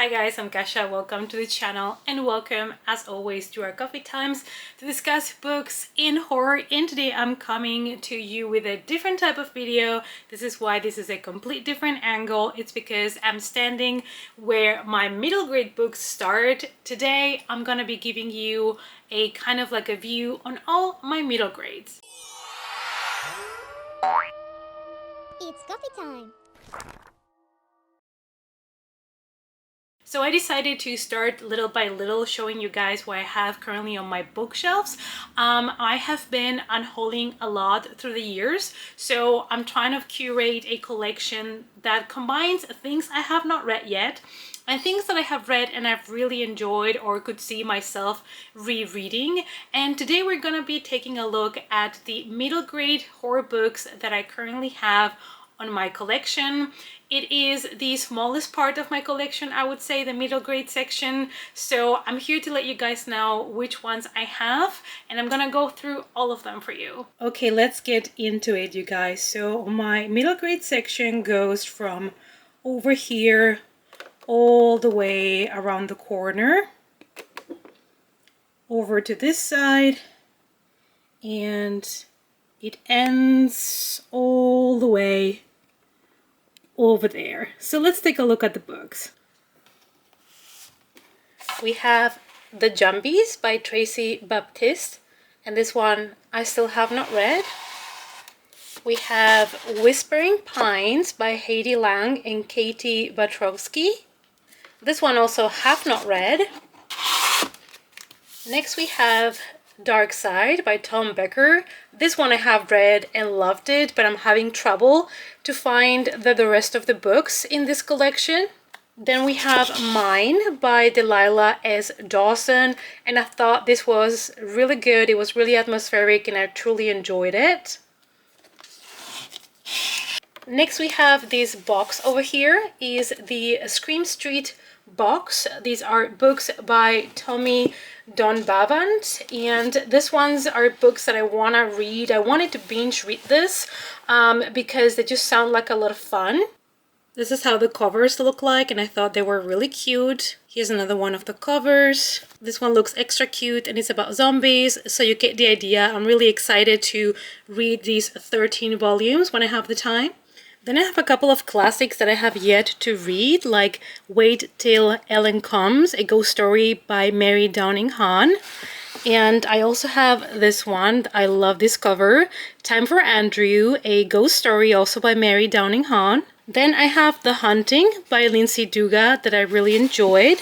Hi guys, I'm Kasha. Welcome to the channel and welcome as always to our coffee times to discuss books in horror. And today I'm coming to you with a different type of video. This is why this is a complete different angle. It's because I'm standing where my middle grade books start. Today I'm gonna be giving you a kind of like a view on all my middle grades. It's coffee time. So I decided to start little by little showing you guys what I have currently on my bookshelves. I have been unhauling a lot through the years, so I'm trying to curate a collection that combines things I have not read yet and things that I have read and I've really enjoyed or could see myself rereading. And today we're gonna be taking a look at the middle grade horror books that I currently have on my collection. It is the smallest part of my collection, I would say, the middle grade section. So I'm here to let you guys know which ones I have, and I'm gonna go through all of them for you. Okay, let's get into it, you guys. So my middle grade section goes from over here all the way around the corner over to this side, and it ends all the way over there. So let's take a look at the books. We have The Jumbies by Tracy Baptiste, and this one I still have not read. We have Whispering Pines by Heidi Lang and Katie Batrowski. This one also have not read. Next we have Dark Side by Tom Becker. This one I have read and loved it, but I'm having trouble to find the rest of the books in this collection. Then we have Mine by Delilah S. Dawson, and I thought this was really good. It was really atmospheric and I truly enjoyed it. Next we have this box over here is the Scream Street box. These are books by Tommy Donbavant, and these ones are books that I want to read. I wanted to binge read this because they just sound like a lot of fun. This is how the covers look like, and I thought they were really cute. Here's another one of the covers. This one looks extra cute and it's about zombies, so you get the idea. I'm really excited to read these 13 volumes when I have the time. Then I have a couple of classics that I have yet to read, like Wait Till Ellen Comes, a ghost story by Mary Downing Hahn. And I also have this one, I love this cover, Time for Andrew, a ghost story also by Mary Downing Hahn. Then I have The Hunting by Lindsay Duga that I really enjoyed.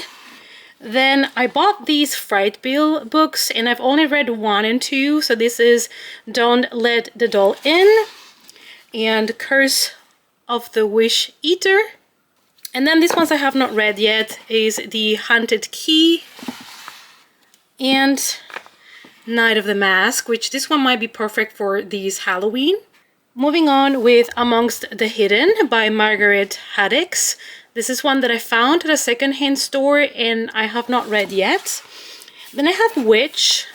Then I bought these Fright Bill books and I've only read 1 and 2. So this is Don't Let the Doll In and Curse of the Wish Eater. And then these ones I have not read yet is The Haunted Key and Night of the Mask, which this one might be perfect for these Halloween. Moving on with Amongst the Hidden by Margaret Haddix. This is one that I found at a secondhand store and I have not read yet. Then I have Witch.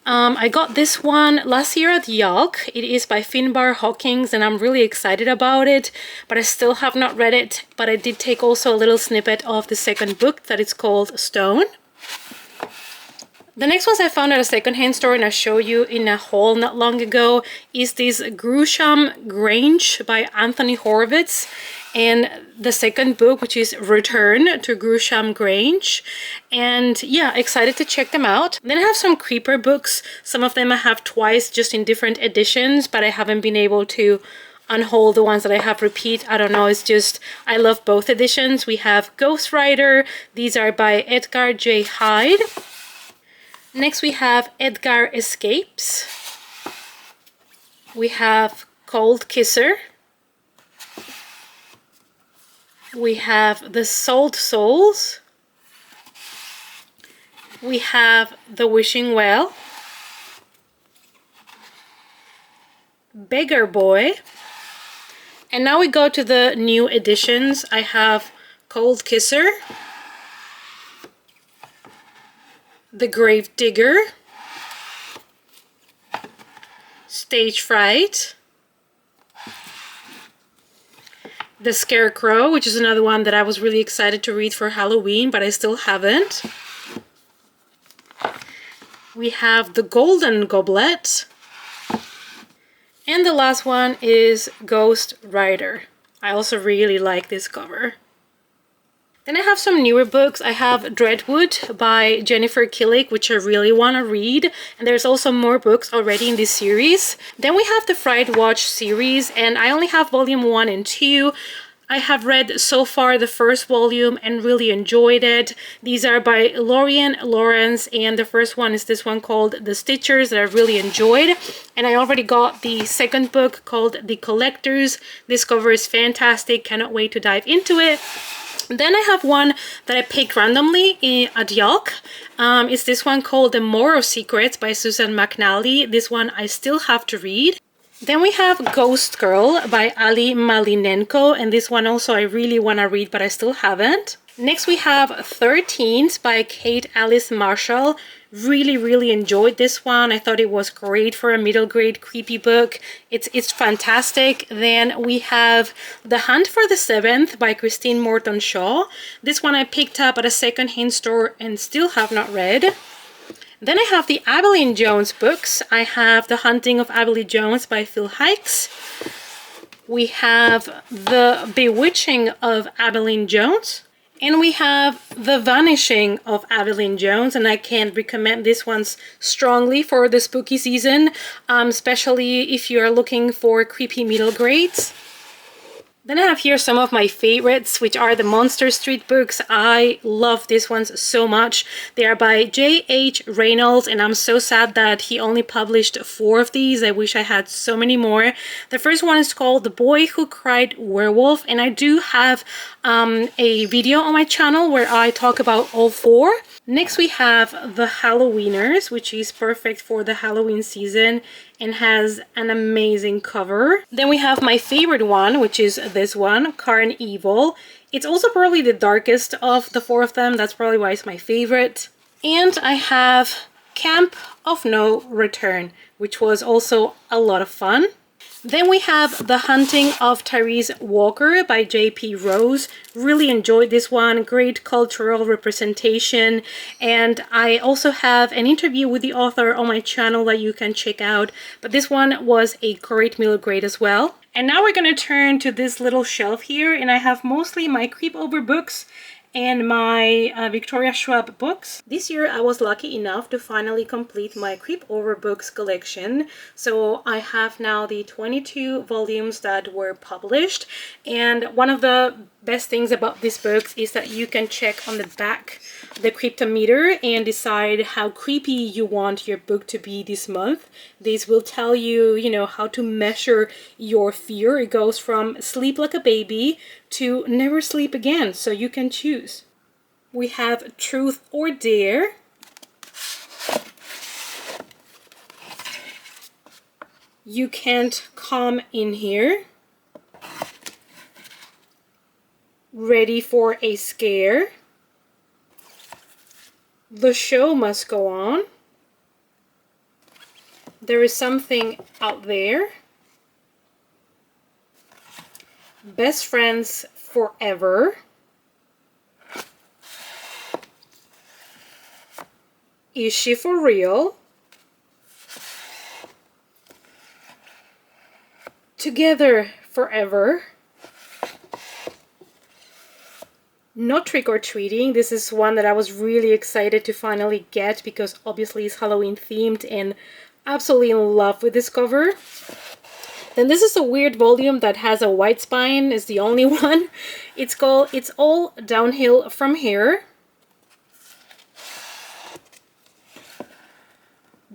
I got this one last year at Yalk. It is by Finbar Hawkins and I'm really excited about it, but I still have not read it. But I did take also a little snippet of the second book that is called Stone. The next ones I found at a secondhand store and I showed you in a haul not long ago is this Grewsham Grange by Anthony Horowitz, and the second book, which is Return to Grewsham Grange. And yeah, excited to check them out. Then I have some Creeper books. Some of them I have twice, just in different editions, but I haven't been able to unhaul the ones that I have repeat. I don't know, it's just I love both editions. We have Ghost Rider. These are by Edgar J. Hyde. Next we have Edgar Escapes. We have Cold Kisser. We have The Sold Souls. We have The Wishing Well. Beggar Boy. And now we go to the new editions. I have Cold Kisser. The Grave Digger, Stage Fright, The Scarecrow, which is another one that I was really excited to read for Halloween, but I still haven't. We have The Golden Goblet. And the last one is Ghost Rider. I also really like this cover. Then I have some newer books. I have Dreadwood by Jennifer Killick, which I really want to read. And there's also more books already in this series. Then we have the Fright Watch series, and I only have volume 1 and 2. I have read so far the first volume and really enjoyed it. These are by Lorian Lawrence, and the first one is this one called The Stitchers that I really enjoyed. And I already got the second book called The Collectors. This cover is fantastic. Cannot wait to dive into it. Then I have one that I picked randomly at Yelp. It's this one called The More of Secrets by Susan McNally. This one I still have to read. Then we have Ghost Girl by Ali Malinenko, and this one also I really want to read, but I still haven't. Next we have 13s by Kate Alice Marshall. Really enjoyed this one. I thought it was great for a middle grade creepy book. It's fantastic. Then we have The Hunt for the Seventh by Christine Morton Shaw. This one I picked up at a secondhand store and still have not read. Then I have the Abilene Jones books. I have The Hunting of Abilene Jones by Phil Hikes. We have The Bewitching of Abilene Jones. And we have The Vanishing of Abilene Jones, and I can recommend this one strongly for the spooky season, especially if you are looking for creepy middle grades. Then I have here some of my favorites, which are the Monster Street books. I love these ones so much. They are by J.H. Reynolds, and I'm so sad that he only published 4 of these. I wish I had so many more. The first one is called The Boy Who Cried Werewolf, and I do have a video on my channel where I talk about all 4. Next we have The Halloweeners, which is perfect for the Halloween season and has an amazing cover. Then we have my favorite one, which is this one, Carnival. It's also probably the darkest of the 4 of them. That's probably why it's my favorite. And I have Camp of No Return, which was also a lot of fun. Then we have The Hunting of Tyrese Walker by J.P. Rose. Really enjoyed this one. Great cultural representation. And I also have an interview with the author on my channel that you can check out. But this one was a great middle grade as well. And now we're going to turn to this little shelf here. And I have mostly my Creep Over books and my Victoria Schwab books. This year I was lucky enough to finally complete my Creep Over books collection. So I have now the 22 volumes that were published. And one of the best things about these books is that you can check on the back the cryptometer and decide how creepy you want your book to be this month. These will tell you, how to measure your fear. It goes from sleep like a baby to never sleep again, so you can choose. We have Truth or Dare. You Can't Come In Here. Ready for a Scare. The Show Must Go On. There Is Something Out There. Best Friends Forever. Is She For Real? Together Forever. Not Trick or Treating. This is one that I was really excited to finally get because obviously it's Halloween themed and absolutely in love with this cover. Then this is a weird volume that has a white spine. It's the only one. It's called It's All Downhill From Here.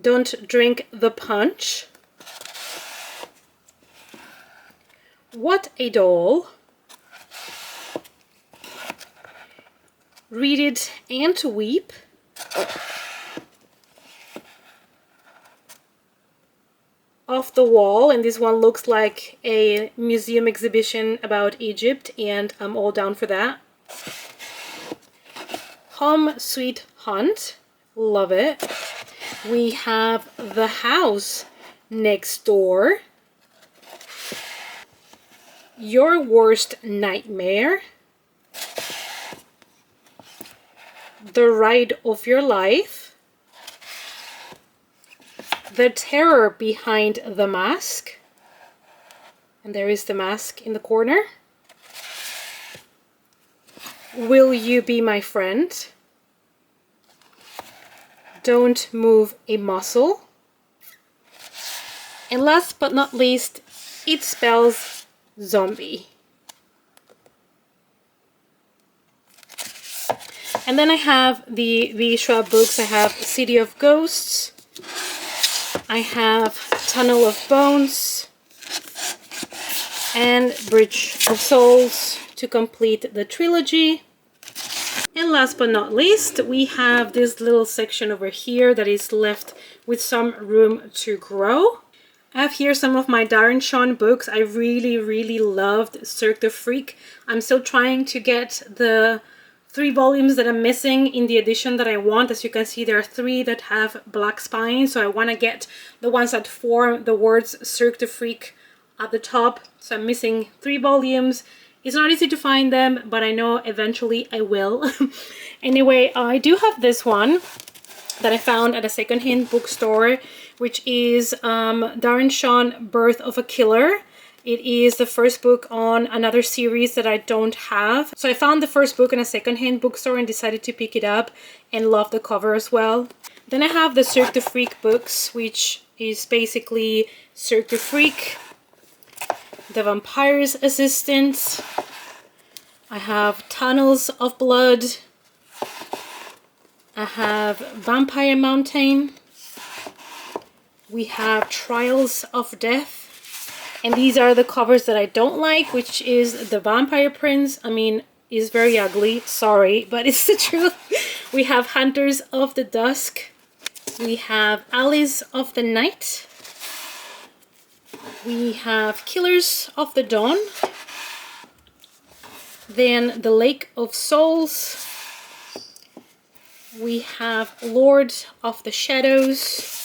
Don't Drink the Punch. What a Doll. Read It and Weep. Off the Wall, and this one looks like a museum exhibition about Egypt, and I'm all down for that. Home Sweet Hunt, love it. We have The House Next Door. Your Worst Nightmare, The Ride of Your Life, The Terror Behind the Mask, and there is the mask in the corner, Will You Be My Friend, Don't Move a Muscle, and last but not least, It Spells Zombie. And then I have the Vishwa books. I have City of Ghosts, I have Tunnel of Bones, and Bridge of Souls to complete the trilogy. And last but not least, we have this little section over here that is left with some room to grow. I have here some of my Darren Shan books. I really loved Cirque the Freak. I'm still trying to get the 3 volumes that I'm missing in the edition that I want. As you can see, there are 3 that have black spines, so I want to get the ones that form the words Cirque the Freak at the top. So I'm missing 3 volumes. It's not easy to find them, but I know eventually I will. Anyway, I do have this one that I found at a secondhand bookstore, which is Darren Shan, Birth of a Killer. It is the first book on another series that I don't have. So I found the first book in a secondhand bookstore and decided to pick it up, and love the cover as well. Then I have the Cirque the Freak books, which is basically Cirque the Freak, The Vampire's Assistant. I have Tunnels of Blood. I have Vampire Mountain. We have Trials of Death. And these are the covers that I don't like, which is The Vampire Prince. I mean, is very ugly. Sorry, but it's the truth. We have Hunters of the Dusk. We have Allies of the Night. We have Killers of the Dawn. Then The Lake of Souls. We have Lord of the Shadows.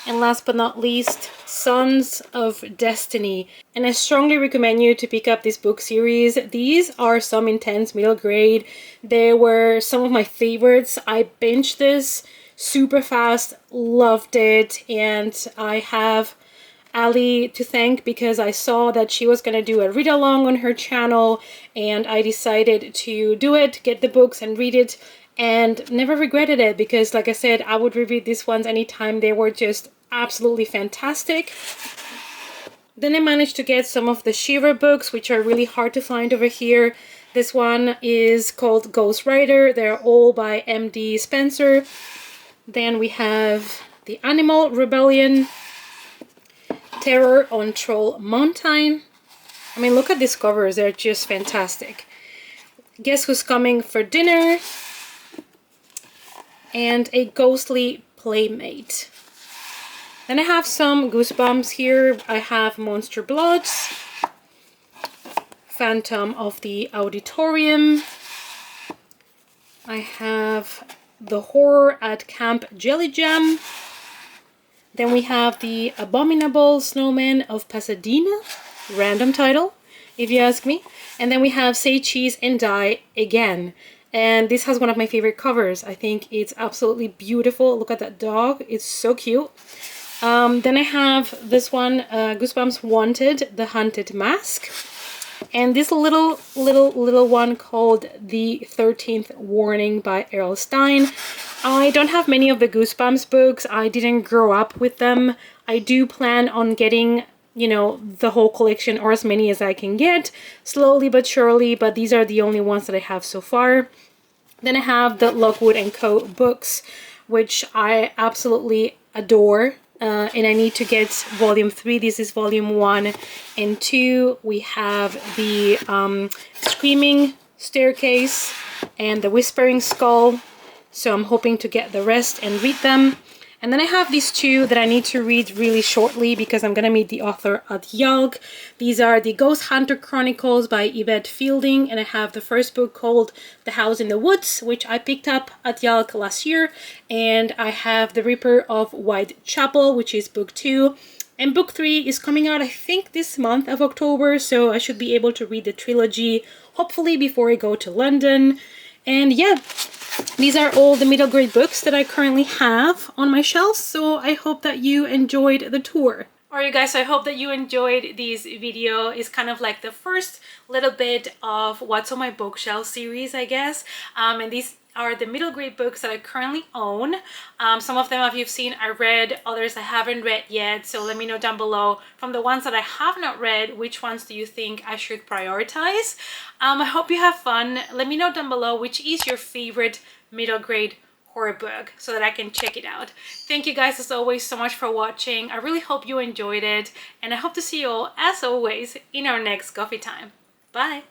And last but not least, Sons of Destiny. And I strongly recommend you to pick up this book series. These are some intense middle grade. They were some of my favorites. I binged this super fast, loved it, and I have Ali to thank because I saw that she was gonna do a read along on her channel, and I decided to do it, get the books and read it, and never regretted it because, like I said, I would reread these ones anytime. They were just absolutely fantastic. Then I managed to get some of the Shiva books, which are really hard to find over here. This one is called Ghost Rider. They're all by M.D. Spencer. Then we have The Animal Rebellion, Terror on Troll Mountain. I mean, look at these covers. They're just fantastic. Guess Who's Coming for Dinner, and A Ghostly Playmate. Then I have some Goosebumps here. I have Monster Bloods, Phantom of the Auditorium. I have The Horror at Camp Jelly Jam. Then we have The Abominable Snowman of Pasadena. Random title, if you ask me. And then we have Say Cheese and Die Again. And this has one of my favorite covers. I think it's absolutely beautiful. Look at that dog. It's so cute. Then I have this one, Goosebumps Wanted, The Hunted Mask. And this little one called The 13th Warning by Errol Stein. I don't have many of the Goosebumps books. I didn't grow up with them. I do plan on getting, you know, the whole collection, or as many as I can get, slowly but surely, but these are the only ones that I have so far. Then I have the Lockwood & Co. books, which I absolutely adore. And I need to get volume 3. This is volume 1 and 2. We have the Screaming Staircase and the Whispering Skull. So I'm hoping to get the rest and read them. And then I have these 2 that I need to read really shortly because I'm going to meet the author at YALC. These are the Ghost Hunter Chronicles by Yvette Fielding, and I have the first book called The House in the Woods, which I picked up at YALC last year. And I have The Reaper of Whitechapel, which is book 2. And book 3 is coming out, I think, this month of October, so I should be able to read the trilogy, hopefully before I go to London. And yeah, these are all the middle grade books that I currently have on my shelves, so I hope that you enjoyed the tour. Alright guys, so I hope that you enjoyed this video. It's kind of like the first little bit of what's on my bookshelf series, I guess. And these are the middle grade books that I currently own. Some of them, if you've seen, I read, others I haven't read yet. So let me know down below, from the ones that I have not read, which ones do you think I should prioritize? I hope you have fun. Let me know down below which is your favorite middle grade horror book so that I can check it out. Thank you guys as always so much for watching. I really hope you enjoyed it, and I hope to see you all as always in our next coffee time. Bye!